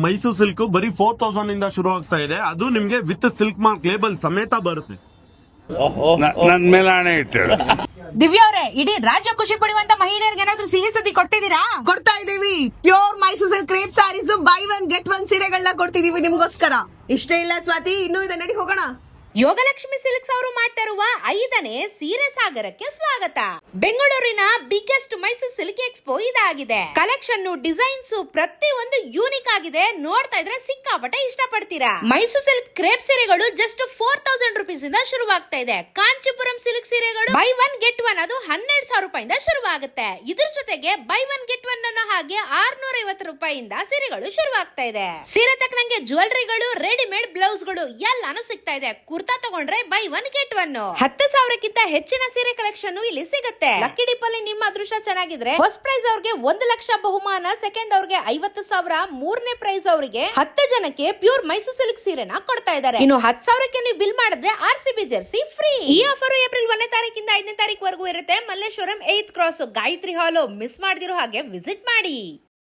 Mysuru silk ಬರೀ 4000 ಇಂದ ಶುರು ಆಗ್ತಾ ಇದೆ. ಅದು ನಿಮ್ಗೆ ವಿತ್ ಸಿಲ್ಕ್ ಮಾರ್ಕ್ ಲೇಬಲ್ ಸಮೇತ ಬರುತ್ತೆ. ನನ್ ಮೇಲೆ ಹಣೆ ಇಟ್ಟಳು. ದಿವ್ಯಾ ಅವರೇ, ಇಡೀ ರಾಜ್ಯ ಖುಷಿ ಪಡುವಂತ ಮಹಿಳೆಯರಿಗೆ ಏನಾದ್ರು ಸಿಹಿ ಸುದ್ದಿ ಕೊಡ್ತಿದ್ದೀರಾ? ಕೊಡ್ತಾ ಇದೀವಿ. Pure Mysore silk crepe sarees buy one get one ಸೀರೆಗಳನ್ನ ಕೊಡ್ತಿದೀವಿ ನಿಮ್ಗೋಸ್ಕರ. ಇಷ್ಟೇ ಇಲ್ಲ ಸ್ವಾತಿ, ಇನ್ನೂ ಇದೆ, ನಡಿ ಹೋಗೋಣ. ಯೋಗಲಕ್ಷ್ಮಿ ಸಿಲ್ಕ್ಸ್ ಅವರು ಮಾಡ್ತಾ ಇರುವ 5ನೇ ಸೀರೆ ಸಾಗರಕ್ಕೆ ಸ್ವಾಗತ. ಬೆಂಗಳೂರಿನ ಬಿಗ್ಗೆಸ್ಟ್ ಮೈಸೂರು ಸಿಲ್ಕ್ ಎಕ್ಸ್ಪೋ ಇದಾಗಿದೆ. ಕಲೆಕ್ಷನ್, ಡಿಸೈನ್ಸ್ ಪ್ರತಿ ಒಂದು ಯೂನಿಕ್ ಆಗಿದೆ. ನೋಡ್ತಾ ಇದ್ರೆ ಸಿಕ್ಕಾಪಟ್ಟೆ ಇಷ್ಟಪಡ್ತೀರಾ. ಮೈಸೂರು ಸಿಲ್ಕ್ ಕ್ರೇಪ್ ಸೀರೆಗಳು ಜಸ್ಟ್ 4000 ರುಪೀಸ್ ಇಂದ ಶುರುವಾಗ್ತಾ ಇದೆ. ಕಾಂಚೀಪುರಂ ಸಿಲ್ಕ್ ಸೀರೆಗಳು ಬೈ ಒನ್ ಗೆಟ್ ಒನ್, ಅದು 12,000 ರೂಪಾಯಿಂದ ಶುರುವಾಗುತ್ತೆ. ಇದ್ರ ಜೊತೆಗೆ ಬೈ ಒನ್ ಗೆಟ್ ಒನ್ ಅನ್ನೋ ಹಾಗೆ 650 ರೂಪಾಯಿಂದ ಸೀರೆಗಳು ಶುರುವಾಗ್ತಾ ಇದೆ. ಸೀರೆ ತಕ್ಕನಂಗೆ ಜ್ಯುವೆಲರಿಗಳು, ರೆಡಿಮೇಡ್ ಬ್ಲೌಸ್ ಗಳು ಎಲ್ಲಾನು ಸಿಗ್ತಾ ಇದೆ. ಕುರ್ತಾ ತಗೊಂಡ್ರೆ ಬೈ ಒನ್ ಗೆಟ್ ಒನ್. 10,000ಕ್ಕಿಂತ ಹೆಚ್ಚಿನ ಸೀರೆ ಕಲೆಕ್ಷನ್ ಇಲ್ಲಿ ಸಿಗುತ್ತೆ. ಲಕ್ಕಿ ಡಿಪ್ ಅಲ್ಲಿ ನಿಮ್ಮ ಅದೃಷ್ಟ ಚೆನ್ನಾಗಿದ್ರೆ ಫಸ್ಟ್ ಪ್ರೈಸ್ ಅವ್ರಿಗೆ 1 ಲಕ್ಷ ಬಹುಮಾನ, ಸೆಕೆಂಡ್ ಅವ್ರಿಗೆ 50,000, ಮೂರನೇ ಪ್ರೈಸ್ ಅವರಿಗೆ 10 ಜನಕ್ಕೆ ಪ್ಯೂರ್ ಮೈಸೂರು ಸಿಲ್ಕ್ ಸೀರೆನ ಕೊಡ್ತಾ ಇದ್ದಾರೆ. ಇನ್ನು 10,000ಕ್ಕೆ ನೀವು ಬಿಲ್ ಮಾಡಿದ್ರೆ RCB ಜರ್ಸಿ ಫ್ರೀ. ಈ ಆಫರ್ ಏಪ್ರಿಲ್ 1ನೇ ತಾರೀಕಿಂದ 5ನೇ ತಾರೀಕು ವರೆಗೂ ಇರುತ್ತೆ. ಮಲ್ಲೇಶ್ವರಂ 8th ಕ್ರಾಸ್ ಗಾಯತ್ರಿ ಹಾಲ್ ಮಿಸ್ ಮಾಡದಿರೋ ಹಾಗೆ ವಿಸಿಟ್ ಮಾಡಿ.